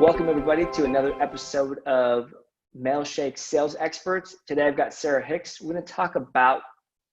Welcome everybody to another episode of Mailshake Sales Experts. Today I've got Sarah Hicks. We're going to talk about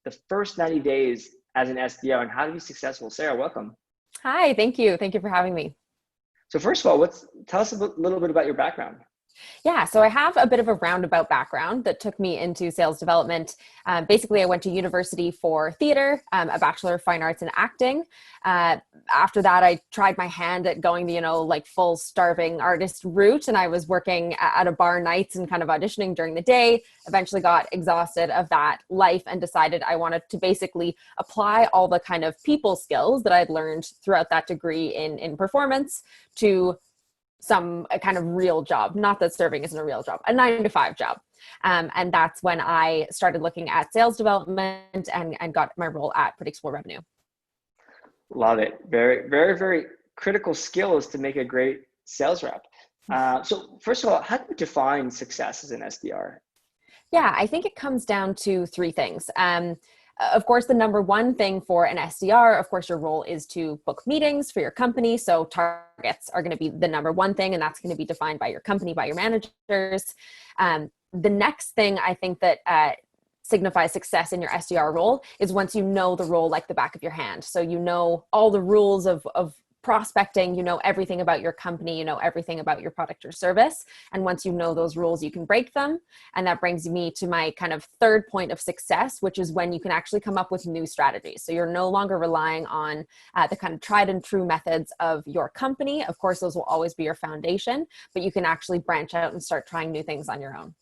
the first 90 days as an SDR and how to be successful. Sarah, welcome. Hi, thank you. Thank you for having me. So first of all, tell us a little bit about your background. Yeah, so I have a bit of a roundabout background that took me into sales development. Basically, I went to university for theater, a Bachelor of Fine Arts in acting. After that, I tried my hand at going the, full starving artist route. And I was working at a bar nights and kind of auditioning during the day. Eventually got exhausted of that life and decided I wanted to basically apply all the kind of people skills that I'd learned throughout that degree in performance to a kind of real job. Not that serving isn't a real job, a 9-to-5 job. And that's when I started looking at sales development and got my role at Predictable Revenue. Love it. Very, very, very critical skills to make a great sales rep. So first of all, how do you define success as an SDR? Yeah, I think it comes down to three things. Of course, the number one thing for an SDR, of course, your role is to book meetings for your company. So targets are going to be the number one thing, and that's going to be defined by your company, by your managers. The next thing I think that signifies success in your SDR role is once you know the role like the back of your hand. So you know all the rules of prospecting, you know everything about your company, you know everything about your product or service. And once you know those rules, you can break them. And that brings me to my kind of third point of success, which is when you can actually come up with new strategies. So you're no longer relying on the kind of tried and true methods of your company. Of course, those will always be your foundation, but you can actually branch out and start trying new things on your own.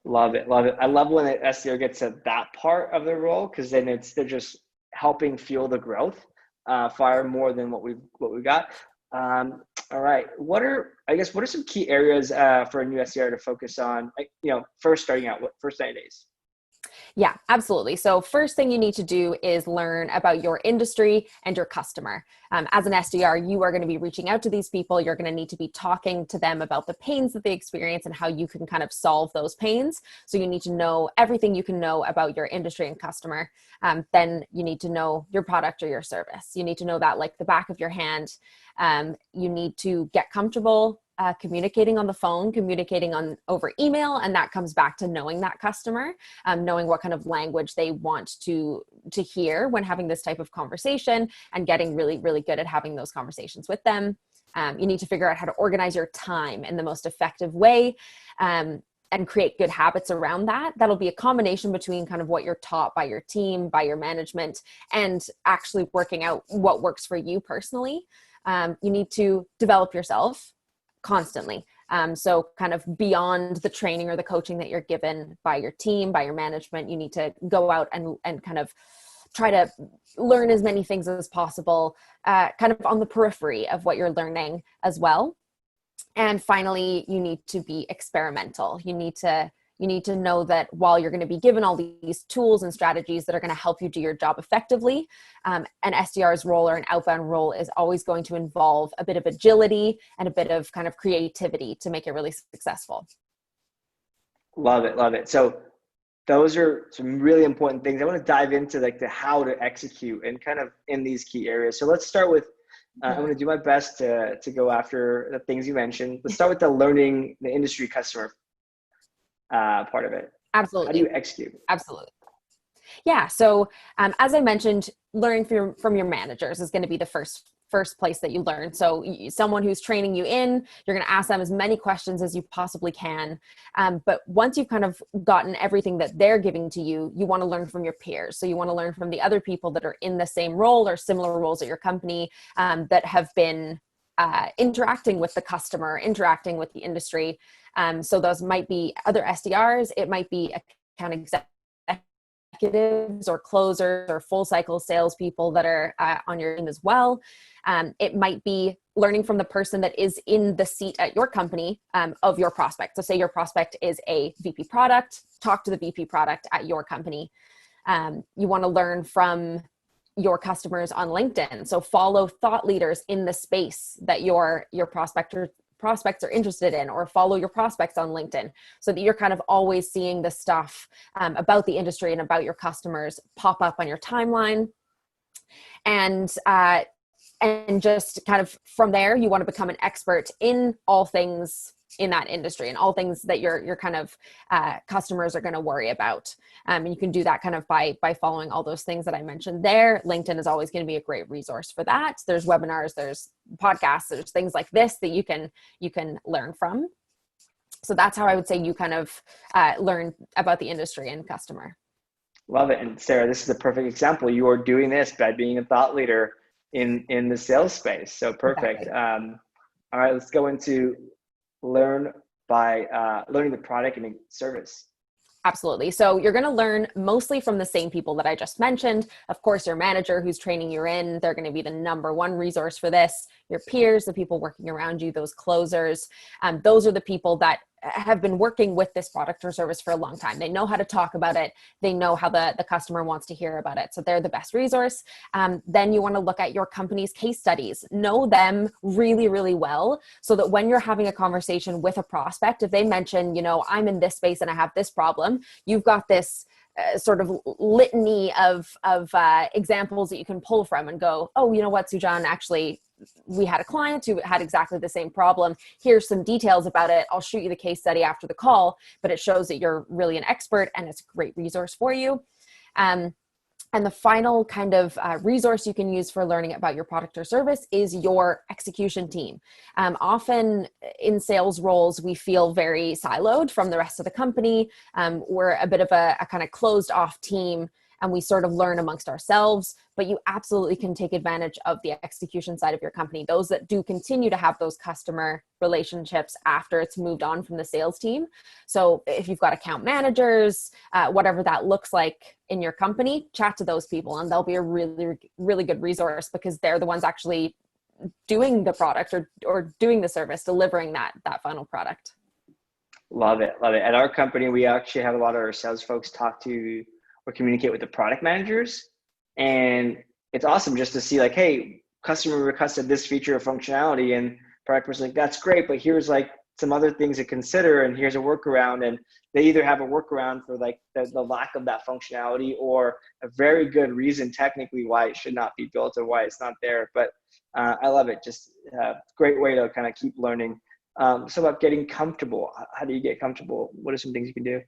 Love it. Love it. I love when an SDR gets to that part of their role, because then they're just helping fuel the growth far more than what we've got. All right. What are some key areas for a new SDR to focus on? First starting out, first 90 days? Yeah, absolutely. So first thing you need to do is learn about your industry and your customer. As an SDR, you are going to be reaching out to these people. You're going to need to be talking to them about the pains that they experience and how you can kind of solve those pains. So you need to know everything you can know about your industry and customer. Then you need to know your product or your service. You need to know that like the back of your hand. You need to get comfortable communicating on the phone, communicating over email, and that comes back to knowing that customer, knowing what kind of language they want to hear when having this type of conversation, and getting really, really good at having those conversations with them. You need to figure out how to organize your time in the most effective way, and create good habits around that. That'll be a combination between kind of what you're taught by your team, by your management, and actually working out what works for you personally. You need to develop yourself constantly. So kind of beyond the training or the coaching that you're given by your team, by your management, you need to go out and kind of try to learn as many things as possible, kind of on the periphery of what you're learning as well. And finally, you need to be experimental. You need to know that while you're going to be given all these tools and strategies that are going to help you do your job effectively, an SDR's role or an outbound role is always going to involve a bit of agility and a bit of kind of creativity to make it really successful. Love it. Love it. So those are some really important things. I want to dive into like the how to execute and kind of in these key areas. So let's start with, I'm going to do my best to go after the things you mentioned. Let's start with the learning the industry customer part of it. Absolutely. How do you execute? Absolutely. Yeah. So as I mentioned, learning from your managers is going to be the first place that you learn. So someone who's training you in, you're going to ask them as many questions as you possibly can. But once you've kind of gotten everything that they're giving to you, you want to learn from your peers. So you want to learn from the other people that are in the same role or similar roles at your company, that have been interacting with the customer, interacting with the industry. So those might be other SDRs. It might be account executives or closers or full cycle salespeople that are on your team as well. It might be learning from the person that is in the seat at your company of your prospect. So say your prospect is a VP product, talk to the VP product at your company. You want to learn from your customers on LinkedIn. So follow thought leaders in the space that your prospects are interested in, or follow your prospects on LinkedIn so that you're kind of always seeing the stuff about the industry and about your customers pop up on your timeline. And and just kind of from there, you want to become an expert in all things in that industry and all things that your kind of customers are going to worry about. And you can do that kind of by following all those things that I mentioned there. LinkedIn is always going to be a great resource for that. There's webinars, there's podcasts, there's things like this that you can learn from. So that's how I would say you kind of learn about the industry and customer. Love it. And Sarah, this is a perfect example. You are doing this by being a thought leader in the sales space. So perfect. Exactly. All right, let's go into learning the product and service. Absolutely. So you're going to learn mostly from the same people that I just mentioned. Of course, your manager who's training you in, they're going to be the number one resource for this. Your peers, the people working around you, those closers, those are the people that have been working with this product or service for a long time. They know how to talk about it. They know how the customer wants to hear about it. So they're the best resource. Then you want to look at your company's case studies, know them really, really well, so that when you're having a conversation with a prospect, if they mention, I'm in this space and I have this problem, you've got this sort of litany of examples that you can pull from and go, oh, you know what, Sujan, actually, we had a client who had exactly the same problem. Here's some details about it. I'll shoot you the case study after the call, but it shows that you're really an expert and it's a great resource for you. And the final kind of resource you can use for learning about your product or service is your execution team. Often in sales roles, we feel very siloed from the rest of the company. We're a bit of a kind of closed off team, and we sort of learn amongst ourselves, but you absolutely can take advantage of the execution side of your company. Those that do continue to have those customer relationships after it's moved on from the sales team. So if you've got account managers, whatever that looks like in your company, chat to those people and they'll be a really, really good resource because they're the ones actually doing the product or doing the service, delivering that final product. Love it. Love it. At our company, we actually have a lot of our sales folks talk to or communicate with the product managers. And it's awesome just to see like, hey, customer requested this feature or functionality and product person's like, that's great, but here's like some other things to consider and here's a workaround. And they either have a workaround for like the lack of that functionality or a very good reason technically why it should not be built or why it's not there. But I love it. Just a great way to kind of keep learning. So about getting comfortable, how do you get comfortable? What are some things you can do?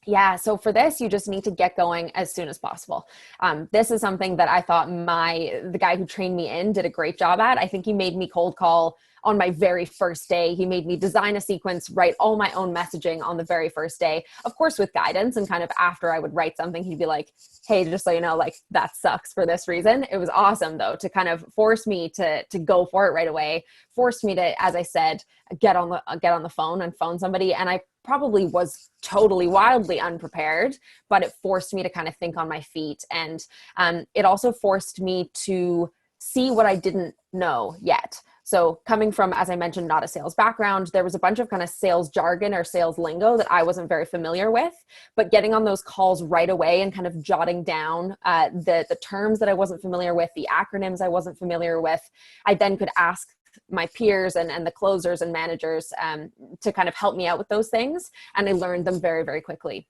Yeah. So for this, you just need to get going as soon as possible. This is something that I thought the guy who trained me in did a great job at. I think he made me cold call on my very first day. He made me design a sequence, write all my own messaging on the very first day, of course, with guidance. And kind of after I would write something, he'd be like, hey, just so you know, like that sucks for this reason. It was awesome though, to kind of force me to go for it right away, forced me to, as I said, get on the phone and phone somebody. And I probably was totally wildly unprepared, but it forced me to kind of think on my feet. And it also forced me to see what I didn't know yet. So coming from, as I mentioned, not a sales background, there was a bunch of kind of sales jargon or sales lingo that I wasn't very familiar with, but getting on those calls right away and kind of jotting down the terms that I wasn't familiar with, the acronyms I wasn't familiar with, I then could ask my peers and the closers and managers to kind of help me out with those things. And I learned them very, very quickly.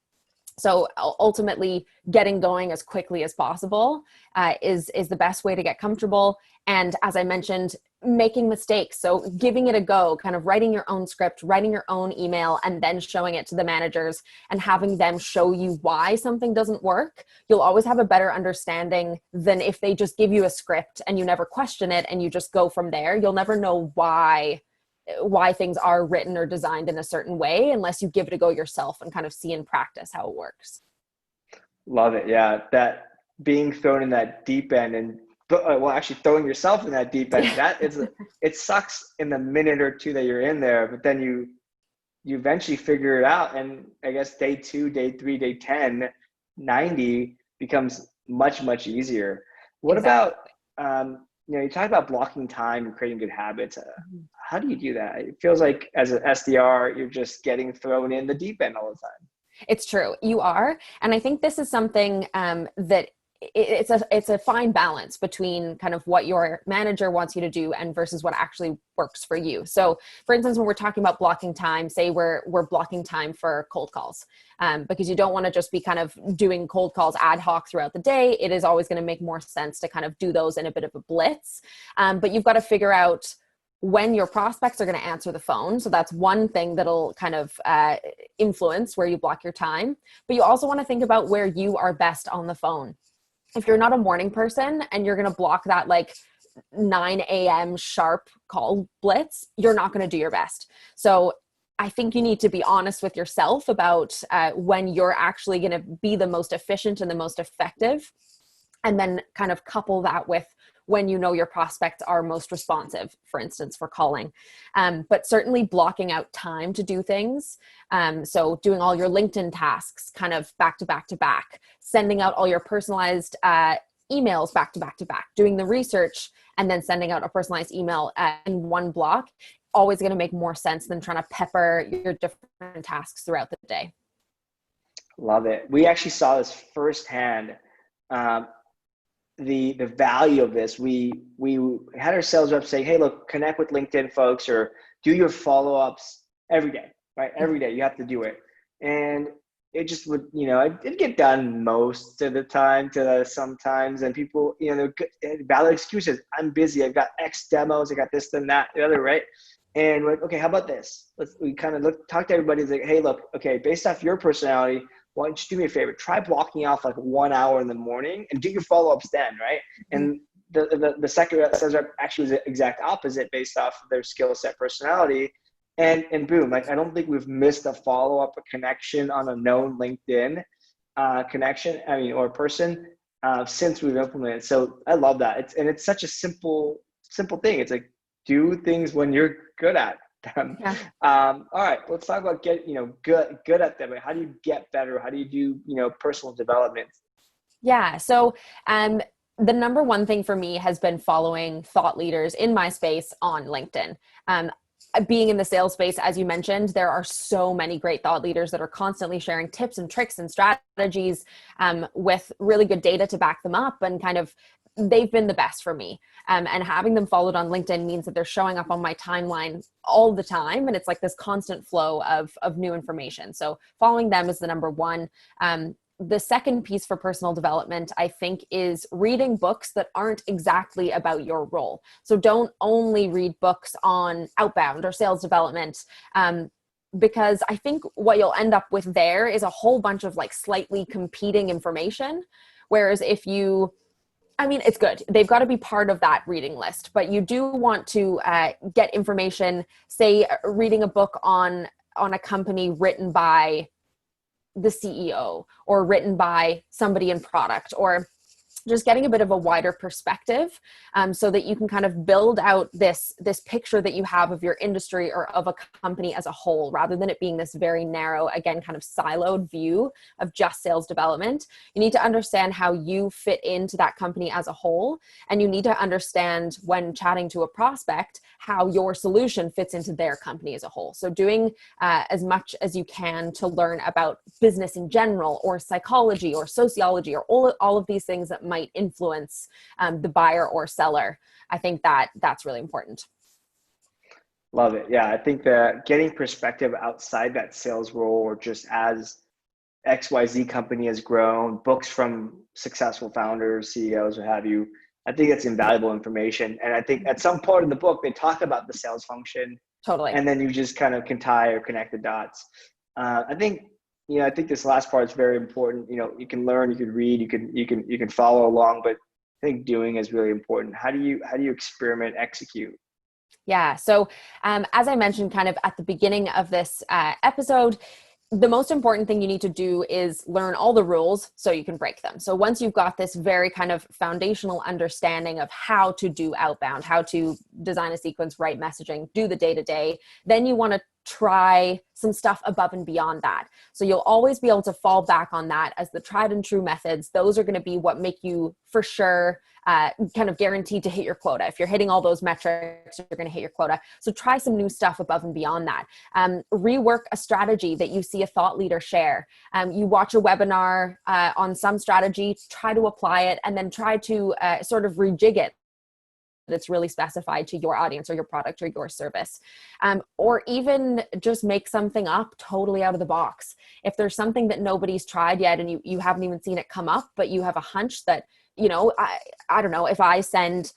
So ultimately getting going as quickly as possible is the best way to get comfortable. And as I mentioned, making mistakes. So giving it a go, kind of writing your own script, writing your own email, and then showing it to the managers and having them show you why something doesn't work. You'll always have a better understanding than if they just give you a script and you never question it and you just go from there. You'll never know why things are written or designed in a certain way unless you give it a go yourself and kind of see in practice how it works. Love it. Yeah. That being thrown in that deep end and actually throwing yourself in that deep end, it sucks in the minute or two that you're in there, but then you eventually figure it out. And I guess day 2, day 3, day 10, 90 becomes much, much easier. What Exactly. about, you talk about blocking time and creating good habits. How do you do that? It feels like as an SDR, you're just getting thrown in the deep end all the time. It's true. You are. And I think this is something that it's a fine balance between kind of what your manager wants you to do and versus what actually works for you. So for instance, when we're talking about blocking time, say we're blocking time for cold calls, because you don't want to just be kind of doing cold calls ad hoc throughout the day. It is always going to make more sense to kind of do those in a bit of a blitz. But you've got to figure out when your prospects are going to answer the phone. So that's one thing that'll kind of influence where you block your time. But you also want to think about where you are best on the phone. If you're not a morning person and you're going to block that like 9 a.m. sharp call blitz, you're not going to do your best. So I think you need to be honest with yourself about when you're actually going to be the most efficient and the most effective, and then kind of couple that with when you know your prospects are most responsive, for instance, for calling. But certainly blocking out time to do things. So doing all your LinkedIn tasks kind of back to back to back, sending out all your personalized emails back to back to back, doing the research and then sending out a personalized email in one block, always going to make more sense than trying to pepper your different tasks throughout the day. Love it. We actually saw this firsthand. The value of this. We had our sales reps say, hey, look, connect with LinkedIn folks or do your follow-ups every day, right? Every day you have to do it. And it just would, it'd get done most of the time to sometimes. And people, valid excuses. I'm busy. I've got X demos. I got this and that, the other, right? And we're like, okay, how about this? We kind of talk to everybody. It's like, hey, look, okay, based off your personality, why don't you do me a favor? Try blocking off like 1 hour in the morning and do your follow-ups then, right? And the second sales rep actually was the exact opposite based off of their skill set, personality, and boom, like I don't think we've missed a follow-up, a connection on a known LinkedIn connection, or person since we've implemented. So I love that. It's such a simple thing. It's like do things when you're good at them. Yeah. All right, let's talk about good at them. How do you get better? How do you do personal development? Yeah. So the number one thing for me has been following thought leaders in my space on LinkedIn. Being in the sales space, as you mentioned, there are so many great thought leaders that are constantly sharing tips and tricks and strategies with really good data to back them up, and kind of they've been the best for me. And having them followed on LinkedIn means that they're showing up on my timeline all the time. And it's like this constant flow of new information. So following them is the number one. The second piece for personal development, I think, is reading books that aren't exactly about your role. So don't only read books on outbound or sales development, because I think what you'll end up with there is a whole bunch of like slightly competing information. Whereas if you, it's good. They've got to be part of that reading list, but you do want to get information, say reading a book on a company written by the CEO or written by somebody in product, or just getting a bit of a wider perspective, so that you can kind of build out this picture that you have of your industry or of a company as a whole, rather than it being this very narrow, again, kind of siloed view of just sales development. You need to understand how you fit into that company as a whole. And you need to understand, when chatting to a prospect, how your solution fits into their company as a whole. So doing as much as you can to learn about business in general, or psychology or sociology, or all of these things that might influence the buyer or seller. I think that's really important. Love it. Yeah, I think that getting perspective outside that sales role, or just as XYZ company has grown, books from successful founders, CEOs, what have you, I think that's invaluable information. And I think at some part of the book, they talk about the sales function. Totally. And then you just kind of can tie or connect the dots. I think this last part is very important. You can learn, you can read, you can follow along, but I think doing is really important. How do you experiment, execute? Yeah. So as I mentioned kind of at the beginning of this episode, the most important thing you need to do is learn all the rules so you can break them. So once you've got this very kind of foundational understanding of how to do outbound, how to design a sequence, write messaging, do the day-to-day, then you want to try some stuff above and beyond that. So you'll always be able to fall back on that as the tried and true methods. Those are going to be what make you for sure kind of guaranteed to hit your quota. If you're hitting all those metrics, you're going to hit your quota. So try some new stuff above and beyond that. Rework a strategy that you see a thought leader share. You watch a webinar on some strategy, try to apply it, and then try to sort of rejig it that's really specified to your audience or your product or your service. Or even just make something up totally out of the box. If there's something that nobody's tried yet and you haven't even seen it come up, but you have a hunch that, you know, I don't know, if I send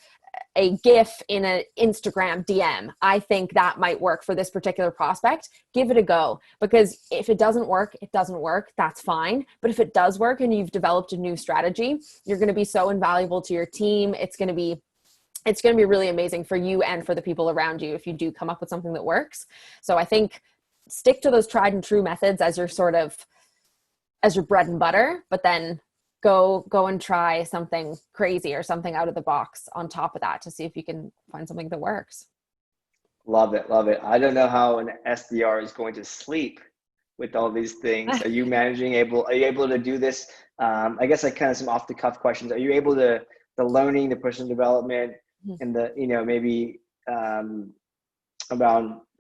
a GIF in an Instagram DM, I think that might work for this particular prospect. Give it a go, because if it doesn't work, it doesn't work. That's fine. But if it does work and you've developed a new strategy, you're going to be so invaluable to your team. It's going to be really amazing for you and for the people around you if you do come up with something that works. So I think stick to those tried and true methods as your bread and butter, but then go and try something crazy or something out of the box on top of that to see if you can find something that works. Love it. Love it. I don't know how an SDR is going to sleep with all these things. Are you able to do this? I guess like kind of some off the cuff questions. Are you able to, the learning, the personal development, and the, you know, maybe around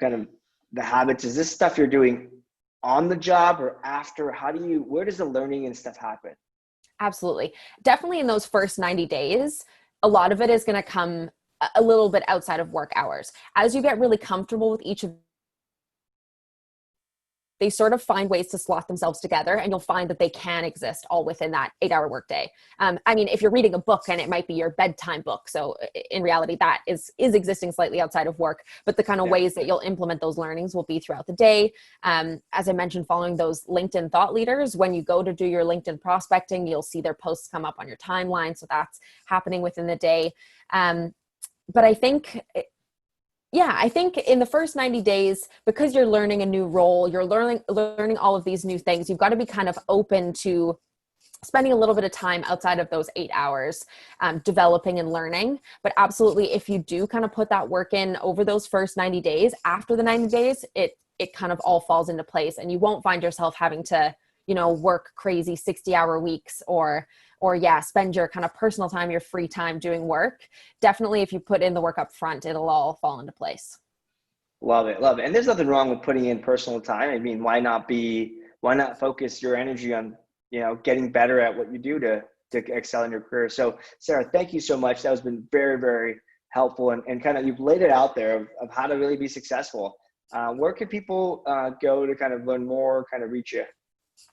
kind of the habits, is this stuff you're doing on the job or after? Where does the learning and stuff happen? Absolutely. Definitely in those first 90 days, a lot of it is going to come a little bit outside of work hours. As you get really comfortable with each of they sort of find ways to slot themselves together, and you'll find that they can exist all within that 8-hour workday. I mean, if you're reading a book and it might be your bedtime book, so in reality, that is existing slightly outside of work, but the kind of ways that you'll implement those learnings will be throughout the day. As I mentioned, following those LinkedIn thought leaders, when you go to do your LinkedIn prospecting, you'll see their posts come up on your timeline. So that's happening within the day. But I think in the first 90 days, because you're learning a new role, you're learning all of these new things, you've got to be kind of open to spending a little bit of time outside of those 8 hours developing and learning. But absolutely, if you do kind of put that work in over those first 90 days, after the 90 days, it kind of all falls into place, and you won't find yourself having to, you know, work crazy 60-hour weeks or spend your kind of personal time, your free time doing work. Definitely, if you put in the work up front, it'll all fall into place. Love it. Love it. And there's nothing wrong with putting in personal time. I mean, why not focus your energy on, you know, getting better at what you do to excel in your career. So Sarah, thank you so much. That has been very, very helpful, and kind of, you've laid it out there of how to really be successful. Where can people go to kind of learn more, kind of reach you?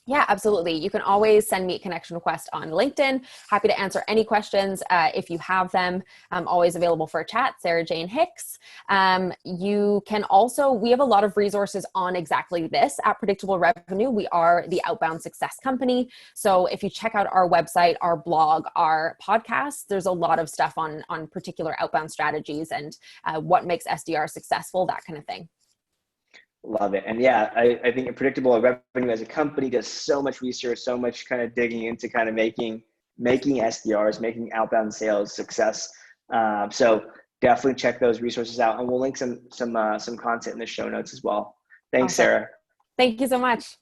Yeah, absolutely. You can always send me a connection request on LinkedIn. Happy to answer any questions if you have them. I'm always available for a chat, Sarah Jane Hicks. You can also, we have a lot of resources on exactly this at Predictable Revenue. We are the outbound success company. So if you check out our website, our blog, our podcast, there's a lot of stuff on particular outbound strategies and what makes SDR successful, that kind of thing. Love it. And yeah, I think Predictable Revenue as a company does so much research, so much kind of digging into kind of making SDRs, making outbound sales success. So definitely check those resources out, and we'll link some content in the show notes as well. Thanks, awesome. Sarah. Thank you so much.